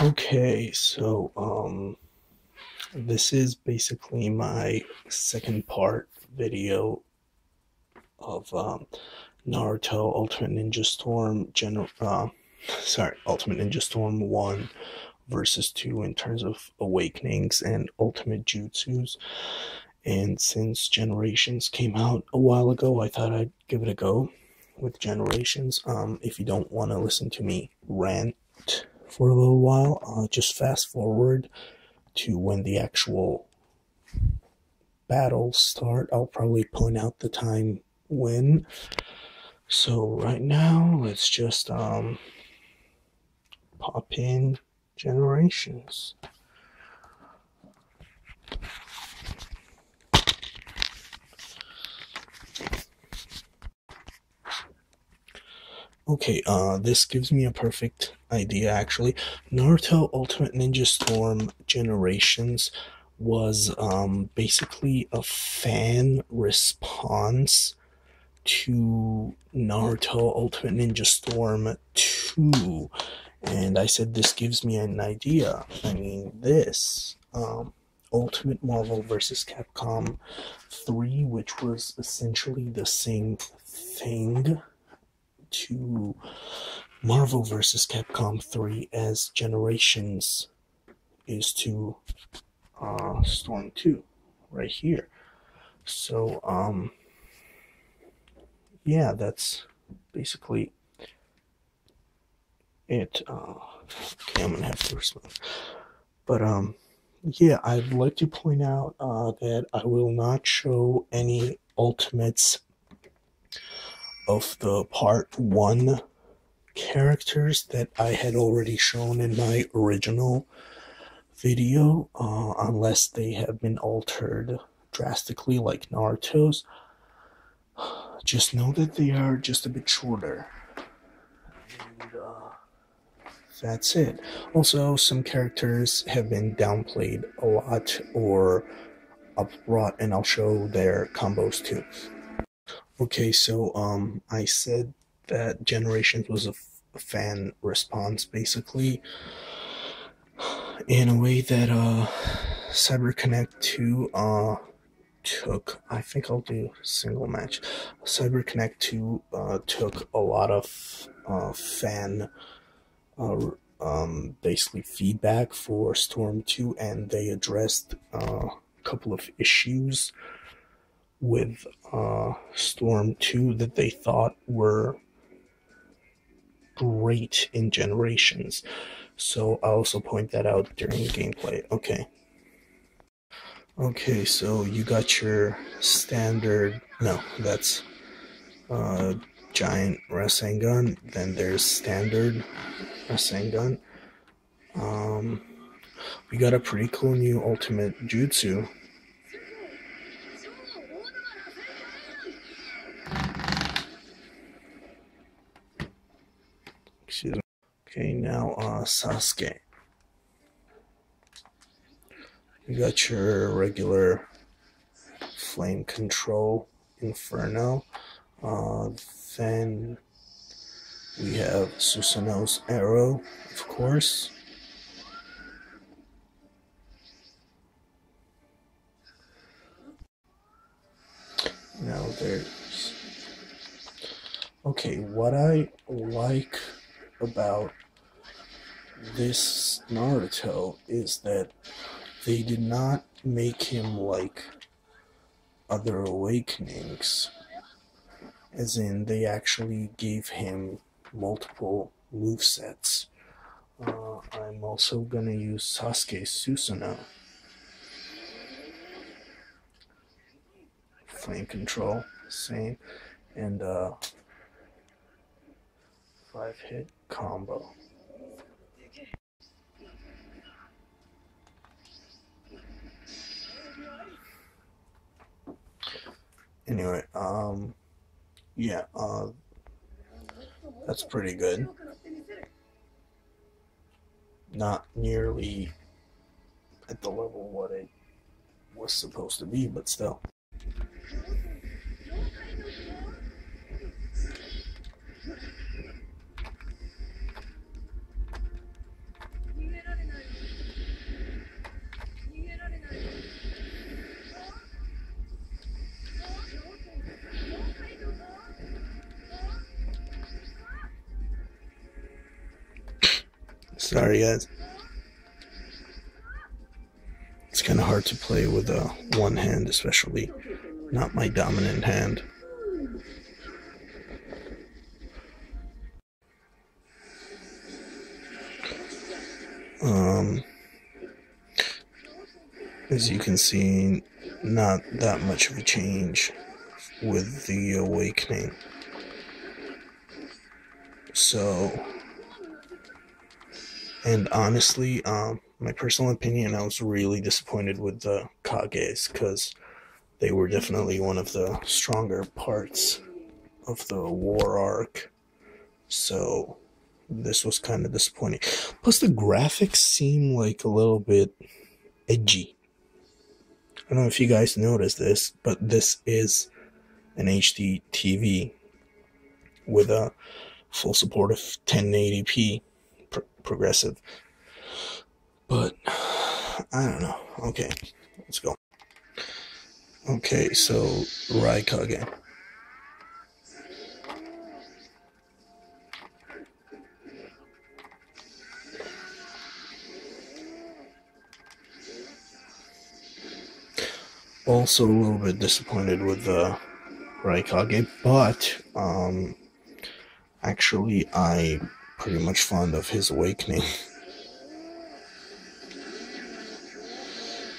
Okay, so this is basically my second part video of Naruto Ultimate Ninja Storm Ultimate Ninja Storm 1 versus 2 in terms of awakenings and ultimate jutsus. And since Generations came out a while ago, I thought I'd give it a go with Generations. If you don't want to listen to me rant for a little while, just fast forward to when the actual battles start. I'll probably point out the time when. So right now, let's just pop in Generations. Okay, this gives me a perfect idea actually. Naruto Ultimate Ninja Storm Generations was basically a fan response to Naruto Ultimate Ninja Storm 2. And I said this gives me an idea. I mean, this Ultimate Marvel vs. Capcom 3, which was essentially the same thing to Marvel vs. Capcom 3 as Generations is to Storm 2 right here. So yeah, that's basically it. Okay, I'm gonna have to respond. But yeah, I'd like to point out that I will not show any ultimates of the part 1 characters that I had already shown in my original video, unless they have been altered drastically like Naruto's. Just know that they are just a bit shorter. And that's it. Also, some characters have been downplayed a lot or upbrought, and I'll show their combos too. Okay, so I said that Generations was a fan response, basically, in a way that Cyber Connect 2 took. I think I'll do single match. Cyber Connect 2 took a lot of fan basically feedback for Storm 2, and they addressed a couple of issues with Storm 2 that they thought were great in Generations. So I'll also point that out during gameplay. Okay, so you got your standard, no, that's giant Rasengan, then there's standard Rasengan. We got a pretty cool new ultimate jutsu. Excuse me. Okay, now Sasuke. You got your regular flame control Inferno. Then we have Susanoo's arrow, of course. Now there's... Okay, what I like about this Naruto is that they did not make him like other awakenings, as in they actually gave him multiple movesets. I'm also gonna use Sasuke Susanoo. Flame control, same, and 5-hit combo. Anyway, yeah, that's pretty good. Not nearly at the level what it was supposed to be, but still. Sorry, guys. It's kind of hard to play with one hand, especially not my dominant hand. As you can see, not that much of a change with the awakening. So, and honestly, my personal opinion, I was really disappointed with the Kages because they were definitely one of the stronger parts of the war arc. So, this was kind of disappointing. Plus, the graphics seem like a little bit edgy. I don't know if you guys noticed this, but this is an HD TV with a full support of 1080p progressive. But I don't know. Okay, let's go. Okay, so Raikage. Also a little bit disappointed with Raikage, but actually I'm pretty much fond of his awakening.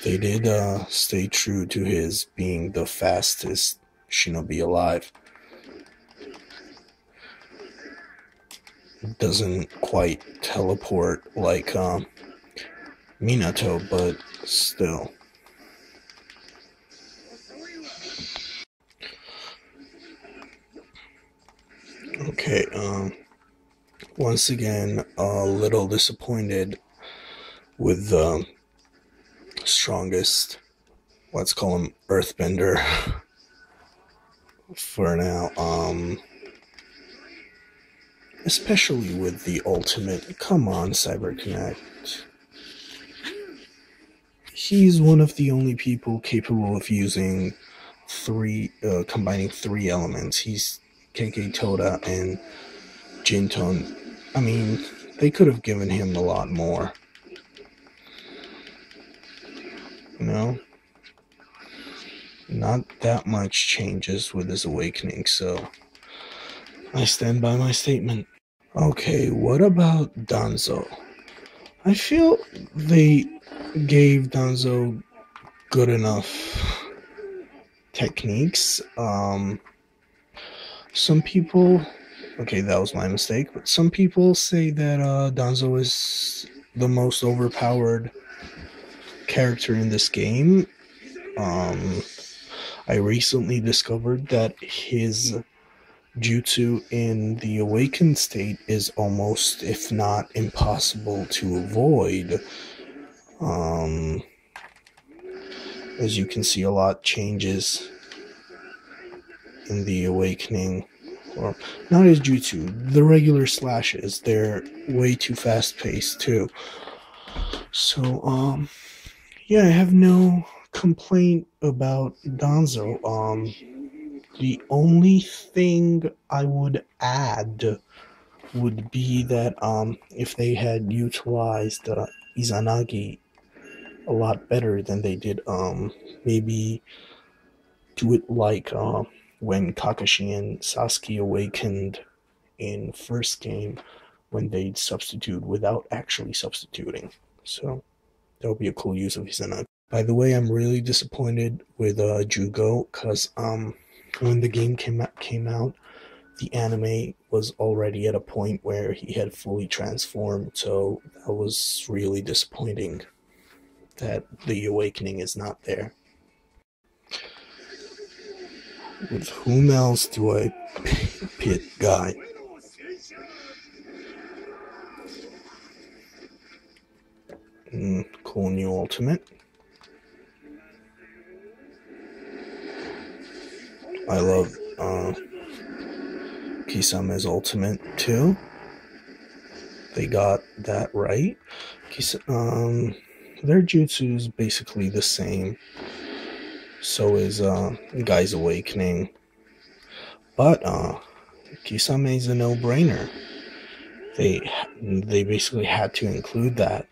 They did stay true to his being the fastest shinobi alive. Doesn't quite teleport like Minato, but still. Okay, once again, a little disappointed with the strongest, let's call him Earthbender for now, especially with the ultimate. Come on, CyberConnect. He's one of the only people capable of using combining three elements. He's Kenkei Toda and Jinton. I mean, they could have given him a lot more. You know? Not that much changes with his awakening, so I stand by my statement. Okay, what about Danzo? I feel they gave Danzo good enough techniques. Some people, okay, that was my mistake, but some people say that Danzo is the most overpowered character in this game. I recently discovered that his jutsu in the awakened state is almost, if not impossible, to avoid. As you can see, a lot changes in the awakening, or not his jutsu, the regular slashes. They're way too fast paced too. So, yeah, I have no complaint about Danzo. The only thing I would add would be that if they had utilized Izanagi a lot better than they did, maybe do it like when Kakashi and Sasuke awakened in first game, when they'd substitute without actually substituting. So that would be a cool use of Izanagi. By the way, I'm really disappointed with Jugo, because when the game came out, the anime was already at a point where he had fully transformed, so that was really disappointing that the awakening is not there. With whom else do I pit Guy? Cool new ultimate. I love Kisame's ultimate too. They got that right. Their jutsu is basically the same. So is Guy's awakening. But Kisame is a no-brainer. they they basically had to include that.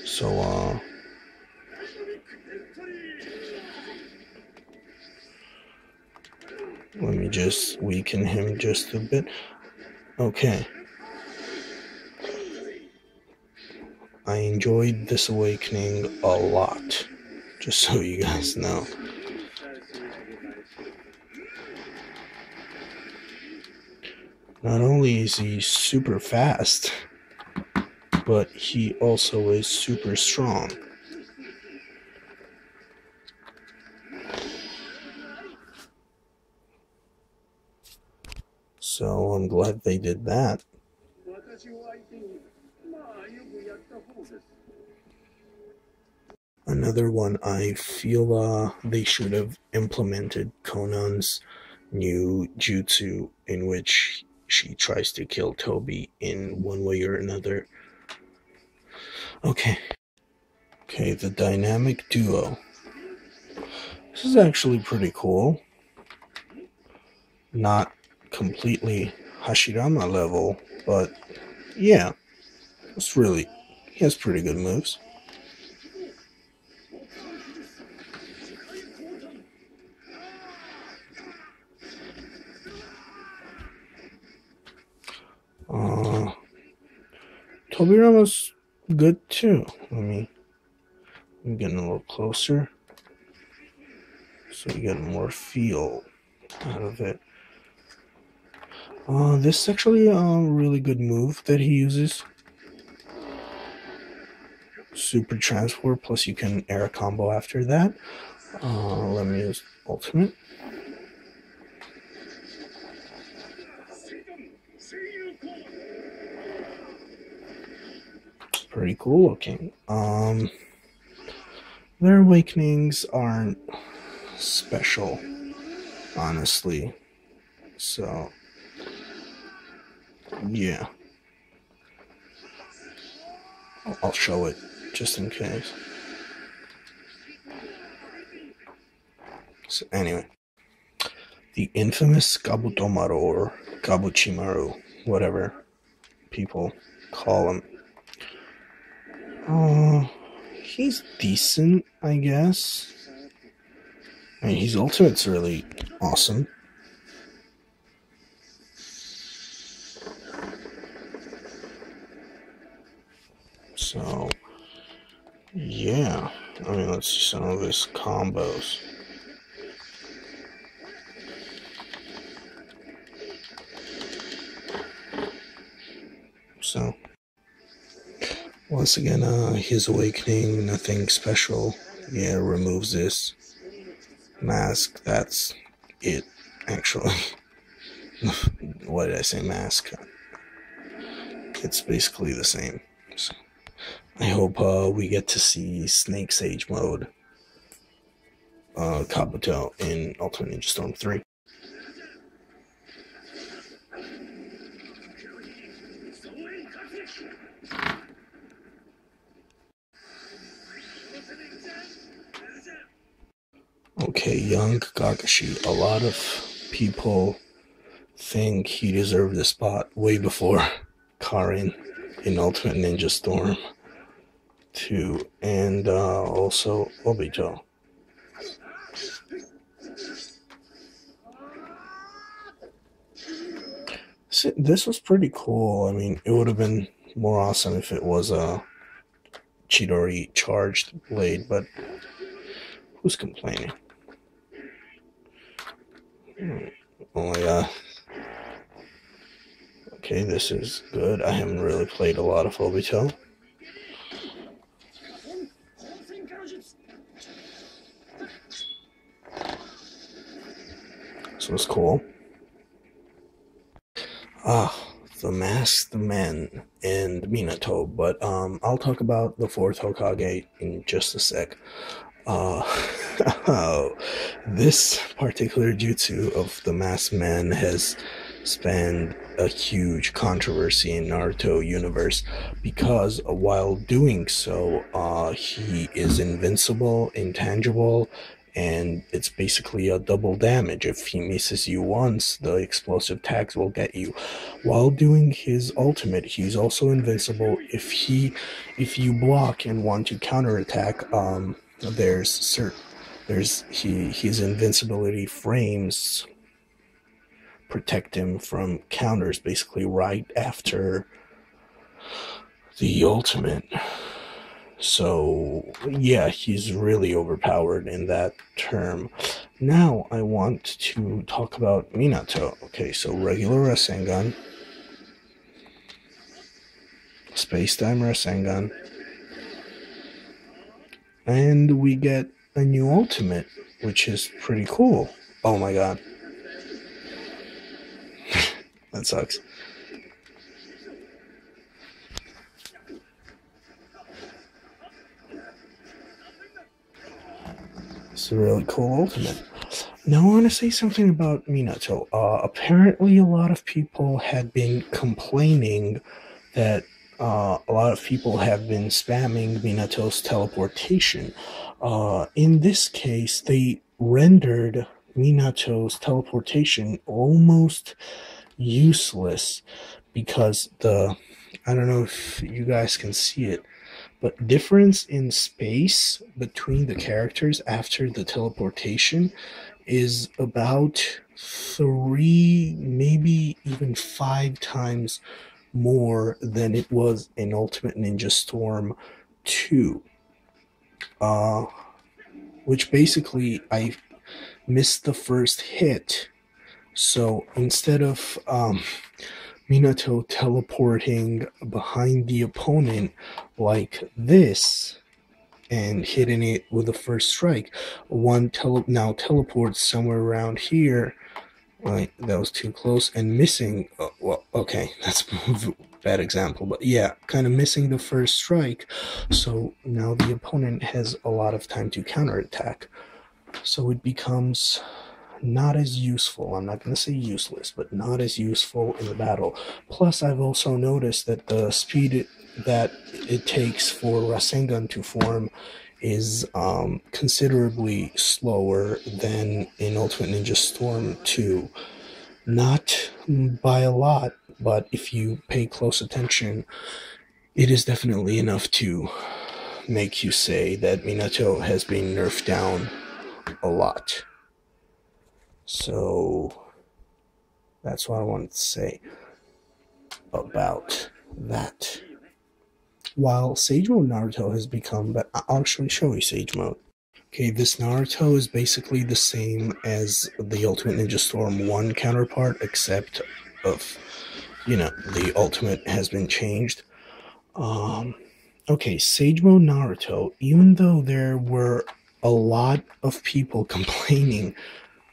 So let me just weaken him just a bit. Okay. I enjoyed this awakening a lot, just so you guys know. Not only is he super fast, but he also is super strong. So I'm glad they did that. Another one, I feel they should have implemented Conan's new jutsu, in which she tries to kill Toby in one way or another. Okay, the dynamic duo. This is actually pretty cool. Not completely Hashirama level, but yeah, he has pretty good moves. Tobirama's good too. I'm getting a little closer so you get more feel out of it. This is actually a really good move that he uses. Super transport, plus you can air combo after that. Let me use ultimate. Pretty cool looking. Their awakenings aren't special, honestly. So, yeah. I'll show it just in case. So anyway, the infamous Kabutomaru or Kabuchimaru, whatever people call him. He's decent, I guess. I mean, his ultimate's really awesome. So, yeah. I mean, let's see some of his combos. So, once again, his awakening, nothing special. Yeah, removes this mask. That's it, actually. Why did I say mask? It's basically the same. So, I hope we get to see Snake Sage mode, Kabuto, in Ultimate Ninja Storm 3. Okay, young Kakashi. A lot of people think he deserved the spot way before Karin in Ultimate Ninja Storm 2, and also Obito. This was pretty cool. I mean, it would have been more awesome if it was a Chidori charged blade, but who's complaining? Oh my god. Okay, this is good. I haven't really played a lot of Obito. So it's cool. The Masked Men and Minato, but I'll talk about the fourth Hokage in just a sec. This particular jutsu of the Masked Man has spanned a huge controversy in Naruto universe because while doing so, he is invincible, intangible, and it's basically a double damage. If he misses you once, the explosive tags will get you. While doing his ultimate, he's also invincible. If you block and want to counterattack, his invincibility frames protect him from counters basically right after the ultimate. So yeah, he's really overpowered in that term. Now I want to talk about Minato. Okay, so regular Rasengan, Space-Time Rasengan, and we get a new ultimate, which is pretty cool. Oh my god. That sucks. It's a really cool ultimate. Now I want to say something about Minato. Apparently, a lot of people had been complaining that a lot of people have been spamming Minato's teleportation. In this case, they rendered Minato's teleportation almost useless because I don't know if you guys can see it, but difference in space between the characters after the teleportation is about 3, maybe even 5 times more than it was in Ultimate Ninja Storm 2. Which basically I missed the first hit. So instead of Minato teleporting behind the opponent like this and hitting it with the first strike, one now teleports somewhere around here. Right, that was too close, and missing. Well, okay, that's a bad example, but yeah, kind of missing the first strike. So now the opponent has a lot of time to counterattack. So it becomes not as useful. I'm not going to say useless, but not as useful in the battle. Plus, I've also noticed that the speed that it takes for Rasengan to form is considerably slower than in Ultimate Ninja Storm 2. Not by a lot, but if you pay close attention, it is definitely enough to make you say that Minato has been nerfed down a lot. So that's what I wanted to say about that. While Sage Mode Naruto has become, but I'll actually show you Sage Mode. Okay, this Naruto is basically the same as the Ultimate Ninja Storm 1 counterpart, except of, the Ultimate has been changed. Okay, Sage Mode Naruto, even though there were a lot of people complaining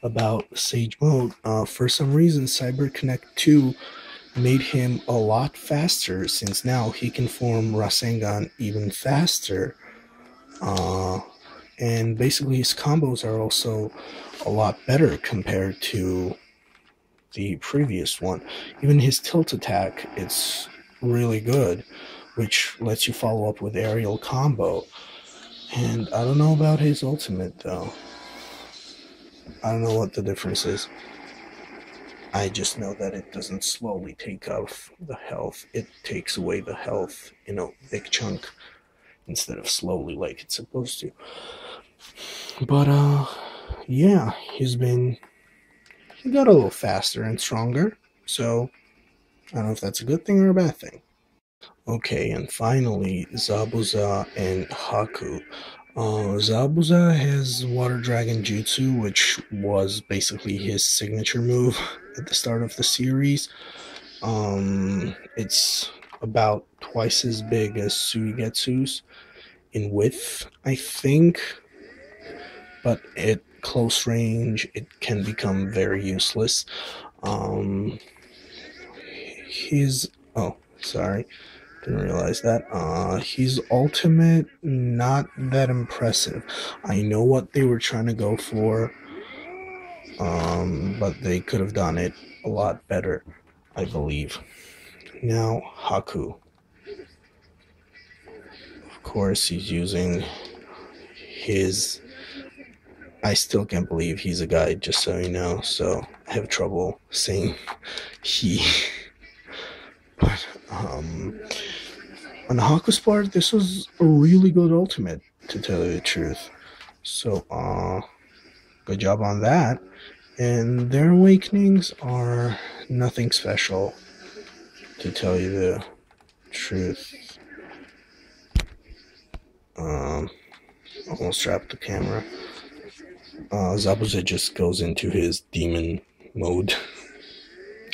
about Sage Mode, for some reason Cyber Connect 2 made him a lot faster, since now he can form Rasengan even faster. And basically his combos are also a lot better compared to the previous one. Even his tilt attack, it's really good, which lets you follow up with aerial combo. And I don't know about his ultimate, though. I don't know what the difference is. I just know that it doesn't slowly take off the health. It takes away the health in a big chunk instead of slowly like it's supposed to. But, yeah, he got a little faster and stronger. So, I don't know if that's a good thing or a bad thing. Okay, and finally, Zabuza and Haku. Zabuza has Water Dragon Jutsu, which was basically his signature move at the start of the series. It's about twice as big as Suigetsu's in width, I think. But at close range, it can become very useless. Didn't realize that. His ultimate, not that impressive. I know what they were trying to go for, but they could have done it a lot better, I believe. Now, Haku. Of course, he's using his I still can't believe he's a guy, just so you know, so I have trouble saying he. But, on Haku's part, this was a really good ultimate, to tell you the truth. So, good job on that. And their awakenings are nothing special, to tell you the truth. Almost dropped the camera. Zabuza just goes into his demon mode,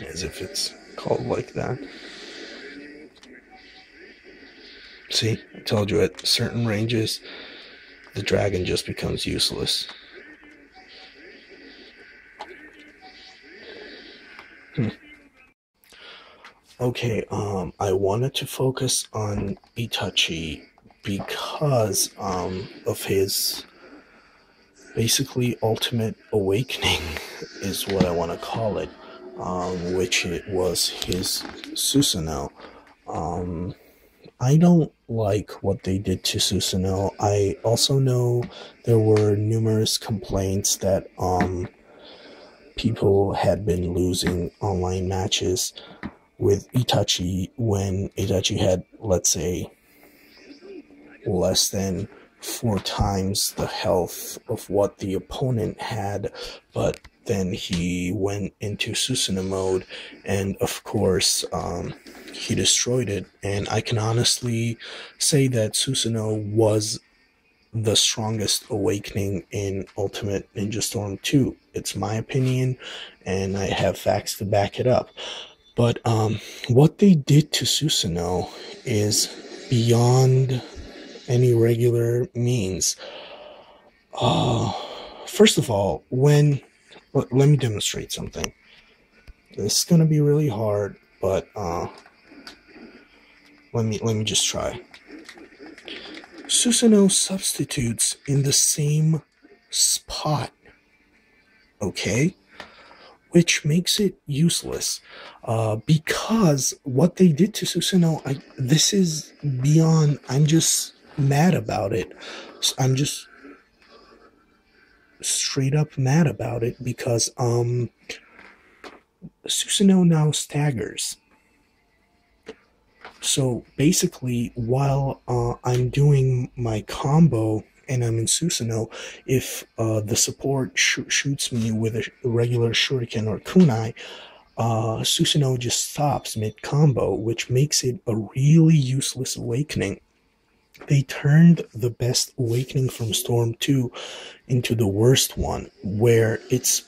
as if it's called like that. See, I told you at certain ranges, the dragon just becomes useless. Okay, I wanted to focus on Itachi because of his basically ultimate awakening is what I want to call it, which it was his Susanoo. I don't like what they did to Susanoo. I also know there were numerous complaints that people had been losing online matches with Itachi when Itachi had, let's say, less than 4 times the health of what the opponent had, but then he went into Susanoo mode, and of course, he destroyed it. And I can honestly say that Susanoo was the strongest awakening in Ultimate Ninja Storm 2. It's my opinion, and I have facts to back it up. But what they did to Susanoo is beyond any regular means. First of all, let me demonstrate something. This is gonna be really hard, but let me just try. Susanoo substitutes in the same spot, okay? Which makes it useless, because what they did to Susanoo, this is beyond. I'm just mad about it. I'm just straight up mad about it because Susanoo now staggers. So basically, while I'm doing my combo and I'm in Susanoo, if the support shoots me with a regular shuriken or kunai, Susanoo just stops mid-combo, which makes it a really useless awakening. They turned the best awakening from Storm 2 into the worst one, where it's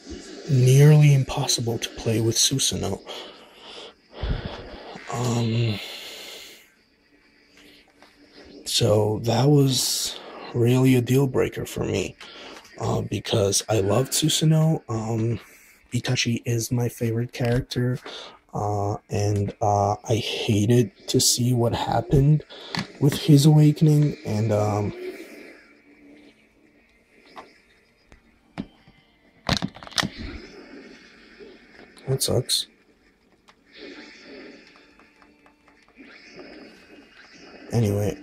nearly impossible to play with Susanoo. So that was really a deal breaker for me, because I loved Susanoo. Itachi is my favorite character, and I hated to see what happened with his awakening, and that sucks. Anyway,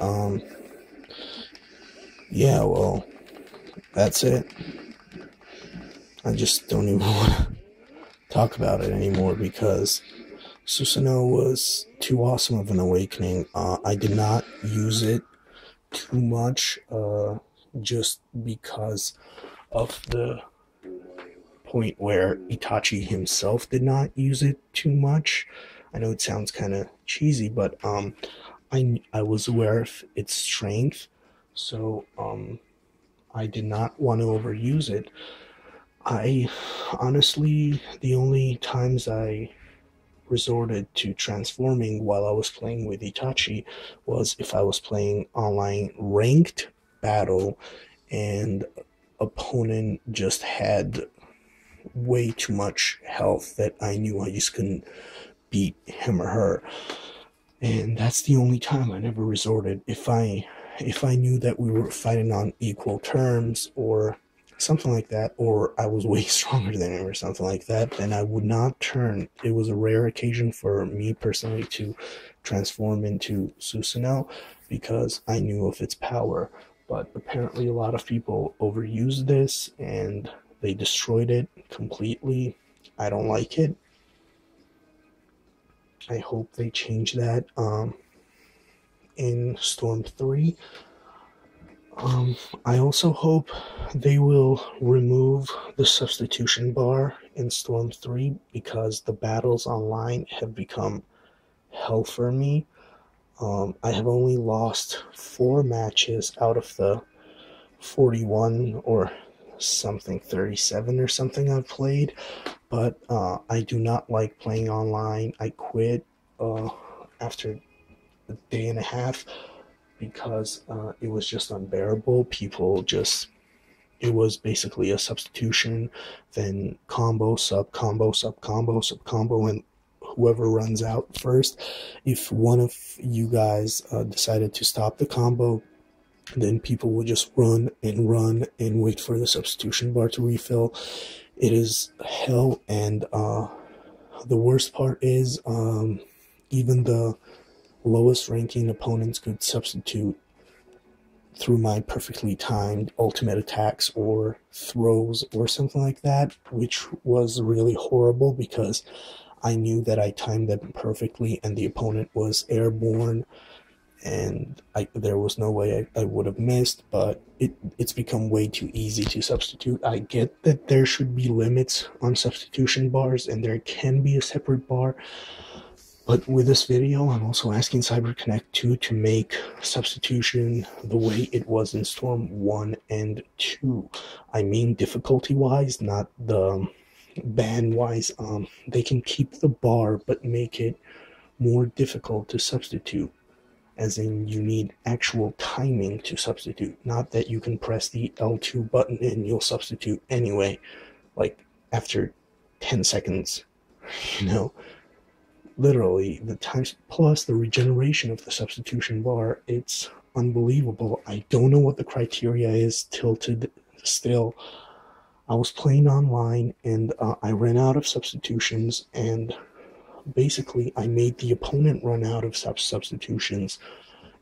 yeah, well, that's it. I just don't even want to talk about it anymore because Susanoo was too awesome of an awakening. I did not use it too much, just because of the point where Itachi himself did not use it too much. I know it sounds kind of cheesy, but I was aware of its strength, so I did not want to overuse it. I honestly, the only times I resorted to transforming while I was playing with Itachi was if I was playing online ranked battle and opponent just had way too much health that I knew I just couldn't beat him or her. And that's the only time I never resorted. If I knew that we were fighting on equal terms or something like that, or I was way stronger than him or something like that, then I would not turn. It was a rare occasion for me personally to transform into Susanoo because I knew of its power. but apparently a lot of people overused this and they destroyed it completely. I don't like it. I hope they change that in Storm 3. I also hope they will remove the substitution bar in Storm 3 because the battles online have become hell for me. I have only lost 4 matches out of the 41 or something, 37 or something I've played, but I do not like playing online. I quit after a day and a half because it was just unbearable. It was basically a substitution, then combo, sub, combo, sub, combo, sub, combo, and whoever runs out first. If one of you guys decided to stop the combo, then people will just run and wait for the substitution bar to refill. It is hell, and the worst part is even the lowest ranking opponents could substitute through my perfectly timed ultimate attacks or throws or something like that, which was really horrible because I knew that I timed them perfectly and the opponent was airborne, and there was no way I would have missed, but it's become way too easy to substitute. I get that there should be limits on substitution bars and there can be a separate bar, but with this video, I'm also asking CyberConnect 2 to make substitution the way it was in Storm 1 and 2. I mean difficulty-wise, not the ban-wise. They can keep the bar, but make it more difficult to substitute. As in, you need actual timing to substitute, not that you can press the L2 button and you'll substitute anyway, like after 10 seconds, you know? Literally, the times plus the regeneration of the substitution bar, it's unbelievable. I don't know what the criteria is tilted still. I was playing online and I ran out of substitutions, and basically I made the opponent run out of substitutions,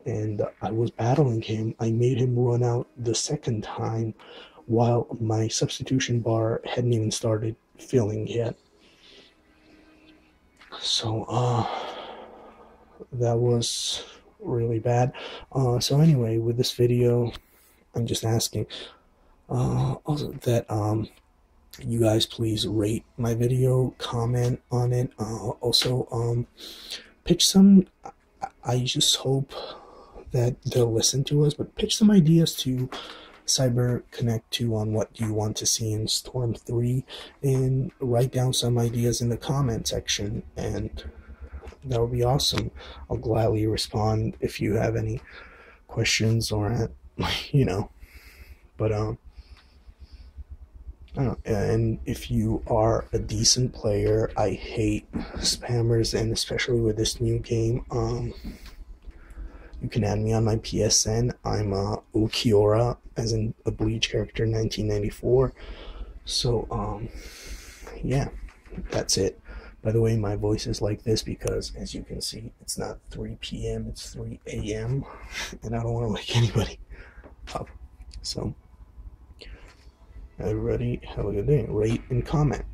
and I was battling him. I made him run out the second time while my substitution bar hadn't even started filling yet. So that was really bad. So anyway, with this video, I'm just asking also that you guys please rate my video, comment on it, also pitch some. I just hope that they'll listen to us, but pitch some ideas to CyberConnect 2 on what you want to see in Storm 3, and write down some ideas in the comment section, and that would be awesome. I'll gladly respond if you have any questions or, you know, but I don't know. And if you are a decent player, I hate spammers, and especially with this new game, you can add me on my PSN. I'm Ukiora, as in a Bleach character, 1994. So, yeah, that's it. By the way, my voice is like this because, as you can see, it's not 3 p.m., it's 3 a.m., and I don't want to wake anybody up. So, everybody, have a good day. Rate and comment.